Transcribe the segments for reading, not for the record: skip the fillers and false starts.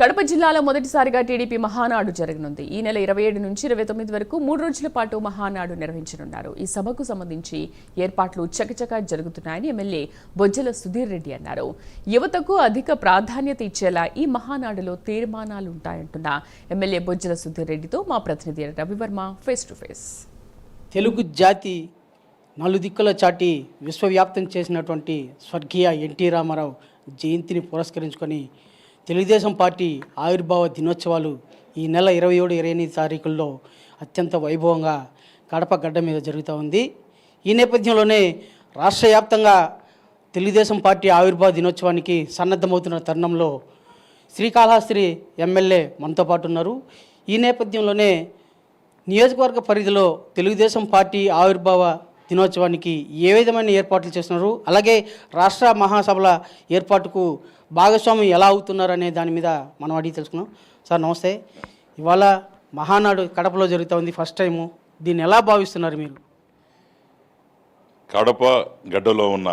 కడప జిల్లాలో మొదటిసారిగా టీడీపీ మహానాడు జరగనుంది. ఈ నెల 27 నుంచి 29 వరకు 3 రోజుల పాటు మహానాడు నిర్వహించనున్నారు. ఈ సభకు సంబంధించి ఏర్పాట్లు చకచకా జరుగుతున్నాయని ఎమ్మెల్యే బొజ్జల సుధీర్ రెడ్డి అన్నారు. యువతకు అధిక ప్రాధాన్యత ఇచ్చేలా ఈ మహానాడులో తీర్మానాలు ఉంటాయంటున్న ఎమ్మెల్యే బొజ్జల సుధీర్ రెడ్డితో మా ప్రతినిధి Ravivarma face to face. Telugu జాతి నలుదిక్కుల చాటి విశ్వవ్యాప్తం చేసినటువంటి స్వర్గీయ ఎన్టీ రామారావు జయంతిని పురస్కరించుకొని తెలుగుదేశం పార్టీ ఆవిర్భావ దినోత్సవాలు ఈ నెల 27, 28 తారీఖుల్లో అత్యంత వైభవంగా కడప గడ్డ మీద జరుగుతూ ఉంది. ఈ నేపథ్యంలోనే రాష్ట్ర వ్యాప్తంగా తెలుగుదేశం పార్టీ ఆవిర్భావ దినోత్సవానికి సన్నద్ధమవుతున్న తరుణంలో శ్రీకాళహస్తి ఎమ్మెల్యే మనతో పాటు ఉన్నారు. ఈ నేపథ్యంలోనే నియోజకవర్గ పరిధిలో తెలుగుదేశం పార్టీ ఆవిర్భావ దినోత్సవానికి ఏ విధమైన ఏర్పాట్లు చేస్తున్నారు, అలాగే రాష్ట్ర మహాసభల ఏర్పాటుకు భాగస్వామి ఎలా అవుతున్నారు అనే దాని మీద మనం అడిగి తెలుసుకున్నాం. సార్ నమస్తే. ఇవాళ మహానాడు కడపలో జరుగుతూ ఉంది, ఫస్ట్ టైము. దీన్ని ఎలా భావిస్తున్నారు మీరు? కడప గడ్డలో ఉన్న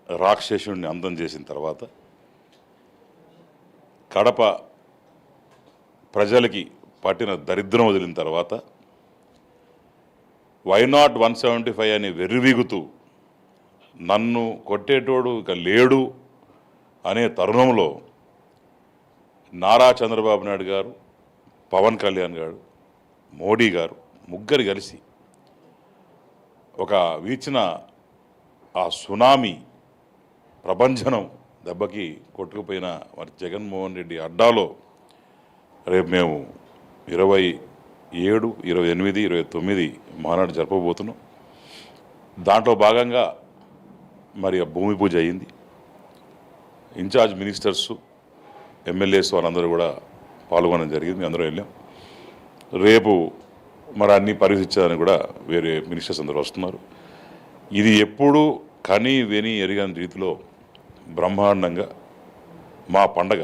రాక్షసుడిని అంతం చేసిన తర్వాత కడప ప్రజలకి పట్టిన దరిద్రం వదిలిన తర్వాత వైనాట్ 175 అని వెర్రివీగుతూ నన్ను కొట్టేటోడు ఇక లేడు అనే తరుణంలో నారా చంద్రబాబు నాయుడు గారు, పవన్ కళ్యాణ్ గారు, మోడీ గారు ముగ్గురు కలిసి ఒక వీచిన ఆ సునామీ ప్రభంజనం దెబ్బకి కొట్టుకుపోయిన మరి జగన్మోహన్ రెడ్డి అడ్డాలో రేపు మేము 27, 28, 29 మహానాడు జరపబోతున్నాం. దాంట్లో భాగంగా మరి ఆ భూమి పూజ అయ్యింది. ఇన్ఛార్జ్ మినిస్టర్సు, ఎమ్మెల్యేస్ వాళ్ళందరూ కూడా పాల్గొనడం జరిగింది. అందరూ వెళ్ళాం. రేపు మరి అన్ని పరిశీలించడానికి కూడా వేరే మినిస్టర్స్ అందరూ వస్తున్నారు. ఇది ఎప్పుడు కని విని ఎరగని రీతిలో బ్రహ్మాండంగా మా పండగ,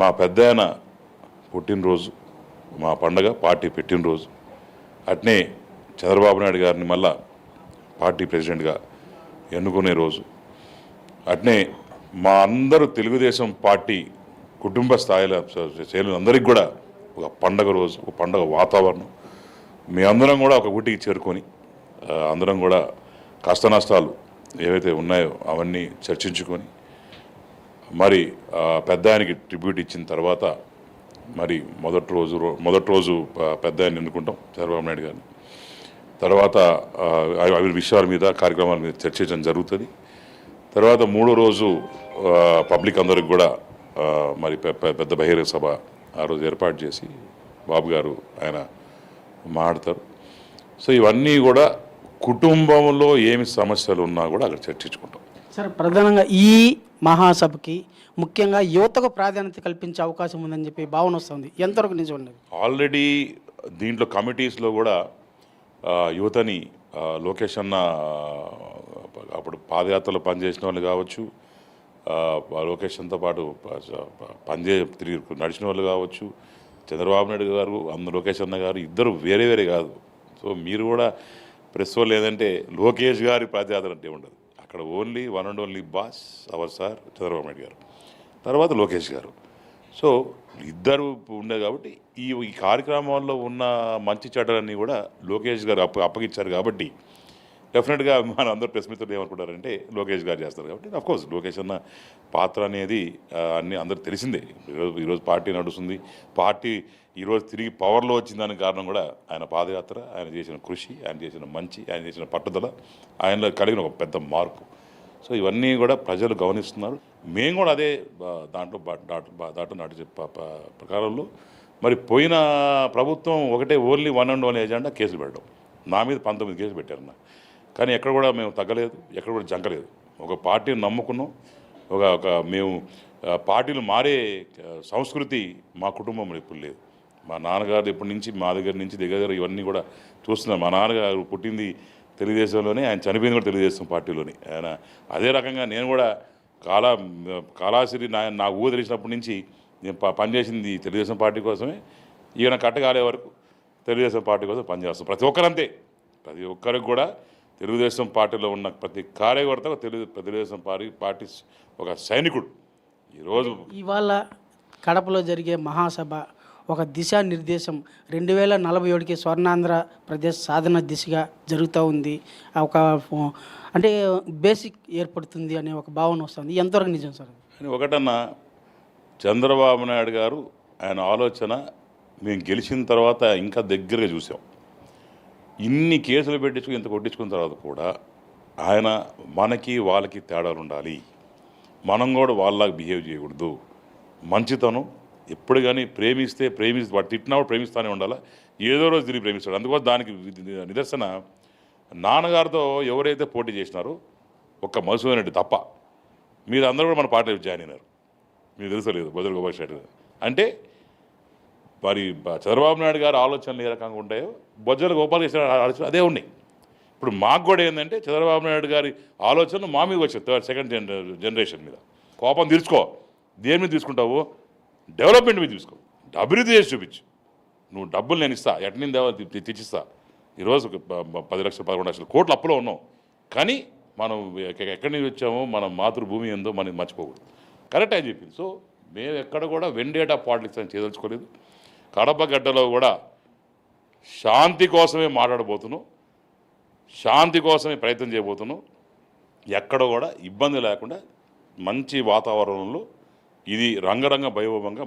మా పెద్దాయన పుట్టినరోజు, మా పండగ, పార్టీ పెట్టినరోజు, అట్నే చంద్రబాబు నాయుడు గారిని మళ్ళా పార్టీ ప్రెసిడెంట్గా ఎన్నుకునే రోజు, అట్నే మా అందరూ తెలుగుదేశం పార్టీ కుటుంబ స్థాయిలో చేరులందరికీ కూడా ఒక పండగ రోజు, ఒక పండగ వాతావరణం. మీ అందరం కూడా ఒక ఊటికి చేరుకొని అందరం కూడా కష్ట నష్టాలు ఏవైతే ఉన్నాయో అవన్నీ చర్చించుకొని మరి పెద్ద ఆయనకి ట్రిబ్యూట్ ఇచ్చిన తర్వాత మరి మొదటి రోజు పెద్ద ఆయన ఎన్నుకుంటాం చంద్రబాబు నాయుడు గారిని. తర్వాత అవి విషయాల మీద, కార్యక్రమాల మీద చర్చించడం జరుగుతుంది. తర్వాత 3వ రోజు పబ్లిక్ అందరికి కూడా మరి పెద్ద బహిరంగ సభ ఆ రోజు ఏర్పాటు చేసి బాబు గారు ఆయన మాట్లాడతారు. సో ఇవన్నీ కూడా కుటుంబంలో ఏమి సమస్యలు ఉన్నా కూడా అక్కడ చర్చించుకుంటాం. సార్, ప్రధానంగా ఈ మహాసభకి ముఖ్యంగా యువతకు ప్రాధాన్యత కల్పించే అవకాశం ఉందని చెప్పి భావన వస్తుంది. ఎంతవరకు నిజం ఉండదు? ఆల్రెడీ దీంట్లో కమిటీస్లో కూడా యువతని లోకేష్ అన్న అప్పుడు పాదయాత్రలో పనిచేసిన వాళ్ళు కావచ్చు, లోకేష్ అంతో పాటు తిరిగి నడిచిన వాళ్ళు కావచ్చు, చంద్రబాబు నాయుడు గారు, లోకేష్ అన్న గారు ఇద్దరు వేరే వేరే కాదు. సో మీరు కూడా ప్రెస్ వాళ్ళు ఏదంటే లోకేష్ గారి పాదయాత్ర అంటే ఉండదు. అక్కడ only one and only boss our sir Chandrababu Naidu garu, తర్వాత లోకేష్ గారు. సో ఇద్దరు ఉండేది కాబట్టి ఈ కార్యక్రమాల్లో ఉన్న మంచి చెడ్డలన్నీ కూడా లోకేష్ గారు అప్పగించారు కాబట్టి డెఫినెట్గా మన అందరూ ప్రెస్ మిత్రులు ఏమనుకుంటారంటే లోకేష్ గారు చేస్తారు కాబట్టి. అఫ్కోర్స్ లోకేష్ అన్న పాత్ర అనేది అన్నీ అందరూ తెలిసిందే. ఈరోజు పార్టీ నడుస్తుంది, పార్టీ ఈరోజు తిరిగి పవర్లో వచ్చిందానికి కారణం కూడా ఆయన పాదయాత్ర, ఆయన చేసిన కృషి, ఆయన చేసిన మంచి, ఆయన చేసిన పట్టుదల, ఆయనలో కలిగిన ఒక పెద్ద మార్పు. సో ఇవన్నీ కూడా ప్రజలు గమనిస్తున్నారు. మేము కూడా అదే దాంట్లో నడిచే ప్రకారంలో మరి పోయిన ప్రభుత్వం ఒకటే only one and only agenda కేసులు పెట్టడం. నా మీద 19 కేసులు పెట్టారన్న, కానీ ఎక్కడ కూడా మేము తగ్గలేదు, ఎక్కడ కూడా జంకలేదు. ఒక పార్టీని నమ్ముకున్నాం. ఒక మేము పార్టీలు మారే సంస్కృతి మా కుటుంబంలో ఎప్పుడు లేదు. మా నాన్నగారు ఎప్పటి నుంచి మా దగ్గర నుంచి దగ్గర ఇవన్నీ కూడా చూస్తున్నాం. మా నాన్నగారు పుట్టింది తెలుగుదేశంలోనే, ఆయన చనిపోయింది కూడా తెలుగుదేశం పార్టీలోనే. ఆయన అదే రకంగా నేను కూడా కాళాశ్రీ నాకు ఊహ తెలిసినప్పటి నుంచి నేను పనిచేసింది తెలుగుదేశం పార్టీ కోసమే. ఈయన కట్టగాలే వరకు తెలుగుదేశం పార్టీ కోసం పనిచేస్తాం. ప్రతి ఒక్కరంతే, ప్రతి ఒక్కరికి కూడా తెలుగుదేశం పార్టీలో ఉన్న ప్రతి కార్యకర్త తెలుగుదేశం పార్టీ ఒక సైనికుడు. ఈరోజు ఇవాళ కడపలో జరిగే మహాసభ ఒక దిశానిర్దేశం 2047కి స్వర్ణాంధ్ర ప్రదేశ్ సాధన దిశగా జరుగుతూ ఉంది. ఒక అంటే బేసిక్ ఏర్పడుతుంది అనే ఒక భావన వస్తుంది. ఎంతవరకు నిజం సార్? అని ఒకటన్నా చంద్రబాబు నాయుడు గారు ఆయన ఆలోచన మేము గెలిచిన తర్వాత ఇంకా దగ్గరగా చూసాం. ఇన్ని కేసులు పెట్టించుకుని ఇంత కొట్టించుకున్న తర్వాత కూడా ఆయన మనకి వాళ్ళకి తేడాలు ఉండాలి, మనం కూడా వాళ్ళలాగా బిహేవ్ చేయకూడదు, మంచితనం ఎప్పుడు కానీ ప్రేమిస్తే వాడు తిట్టినప్పుడు ప్రేమిస్తూనే ఉండాలి, ఏదో రోజు తిరిగి ప్రేమిస్తాడు. అందుకోసం దానికి నిదర్శన నాన్నగారితో ఎవరైతే పోటీ చేసినారో ఒక్క మధుసూదన్ రెడ్డి తప్ప మీరు అందరూ కూడా మన పార్టీలో జాయిన్ అయినారు. మీకు తెలుసలేదు బొజ్జల గోపాలకృష్ణ రెడ్డి అంటే మరి చంద్రబాబు నాయుడు గారి ఆలోచనలు ఏ రకంగా ఉంటాయో బొజ్జల గోపాలకృష్ణ ఆలోచన అదే ఉన్నాయి. ఇప్పుడు మాకు కూడా ఏంటంటే చంద్రబాబు నాయుడు గారి ఆలోచనలు మా మీద వచ్చాయి. సెకండ్ జనరేషన్ మీద కోపం తీర్చుకో. దేని మీద తీసుకుంటావు? డెవలప్మెంట్ మీద తీసుకో, అభివృద్ధి చేసి చూపించు. నువ్వు డబ్బులు నేను ఇస్తా, ఎట్నింది దేవాలి తెచ్చిస్తా. ఈరోజు 10 లక్షలు 11 లక్షల కోట్ల అప్పులో ఉన్నాం, కానీ మనం ఎక్కడి నుంచి వచ్చామో మన మాతృభూమి ఏందో మనం మర్చిపోకూడదు. కరెక్ట్ అని చెప్పింది. సో మేము ఎక్కడ కూడా వెండేటా పాలిటిక్స్ అని చేయదలుచుకోలేదు. కడప గడ్డలో కూడా శాంతి కోసమే మాట్లాడబోతున్నాం, శాంతి కోసమే ప్రయత్నం చేయబోతున్నాం. ఎక్కడ కూడా ఇబ్బంది లేకుండా మంచి వాతావరణంలో ఇది రంగరంగ వైభవంగా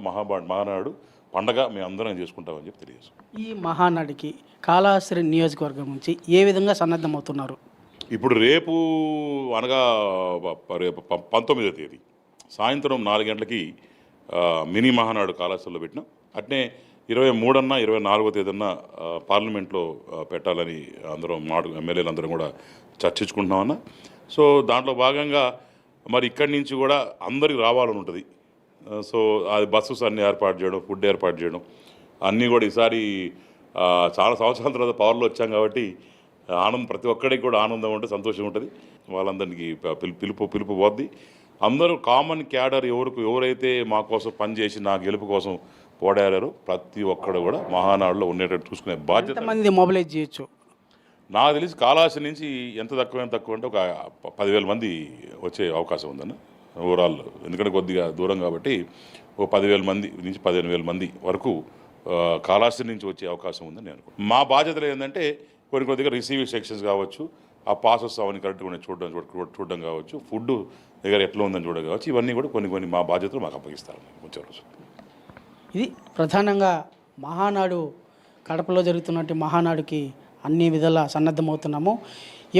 మహానాడు పండగ మేము అందరం చేసుకుంటామని చెప్పి తెలియజేస్తాం. ఈ మహానాడికి కాళహస్తి నియోజకవర్గం నుంచి ఏ విధంగా సన్నద్ధమవుతున్నారు? ఇప్పుడు రేపు అనగా రేపు 19వ తేదీ సాయంత్రం 4 గంటలకి మినీ మహానాడు కాళహస్తిలో పెట్టినాం. అట్నే 23న 24వ తేదీన పార్లమెంట్లో పెట్టాలని అందరం ఎమ్మెల్యేలు అందరం కూడా చర్చించుకుంటున్నామన్నా. సో దాంట్లో భాగంగా మరి ఇక్కడి నుంచి కూడా అందరికి రావాలని ఉంటుంది. సో అది బస్సెస్ అన్నీ ఏర్పాటు చేయడం, ఫుడ్ ఏర్పాటు చేయడం అన్నీ కూడా ఈసారి చాలా సంవత్సరాల తర్వాత పవర్లో వచ్చాం కాబట్టి ఆనందం, ప్రతి ఒక్కడికి కూడా ఆనందం ఉంటుంది, సంతోషం ఉంటుంది. వాళ్ళందరికీ పిలుపు పోద్ది. అందరూ కామన్ క్యాడర్ ఎవరైతే మా కోసం పనిచేసి నా గెలుపు కోసం పోరాడారో ప్రతి ఒక్కడు కూడా మహానాడులో ఉండేటట్టు చూసుకునే బాధ్యత. ఎంతమంది మొబిలైజ్ చేయొచ్చు? నాకు తెలిసి కాళహస్తి నుంచి ఎంత తక్కువ అంటే ఒక 10,000 మంది వచ్చే అవకాశం ఉందన్న ఓవరాల్. ఎందుకంటే కొద్దిగా దూరం కాబట్టి ఓ 10,000 మంది నుంచి 15,000 మంది వరకు కాళహస్తి నుంచి వచ్చే అవకాశం ఉందని నేను అనుకుంటున్నాను. మా బాధ్యతలు ఏంటంటే కొద్దిగా రిసీవింగ్ సెక్షన్స్ కావచ్చు, ఆ పాసెస్ అవన్నీ కరెక్ట్గా చూడడం కావచ్చు, ఫుడ్ దగ్గర ఎట్లా ఉందని చూడడం కావచ్చు, ఇవన్నీ కూడా కొన్ని మా బాధ్యతలు మాకు అప్పగిస్తారు వచ్చే రోజు. ఇది ప్రధానంగా మహానాడు కడపలో జరుగుతున్నట్టు మహానాడుకి అన్ని విధాలా సన్నద్ధమవుతున్నాము.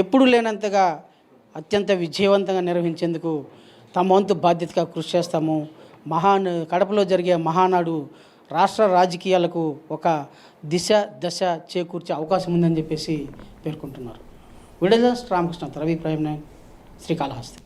ఎప్పుడు లేనంతగా అత్యంత విజయవంతంగా నిర్వహించేందుకు తమ వంతు బాధ్యతగా కృషి చేస్తాము. కడపలో జరిగే మహానాడు రాష్ట్ర రాజకీయాలకు ఒక దశ చేకూర్చే అవకాశం ఉందని చెప్పేసి పేర్కొంటున్నారు. విడుదల రామకృష్ణ, రవి ప్రైమ్ 9, శ్రీకాళహస్తి.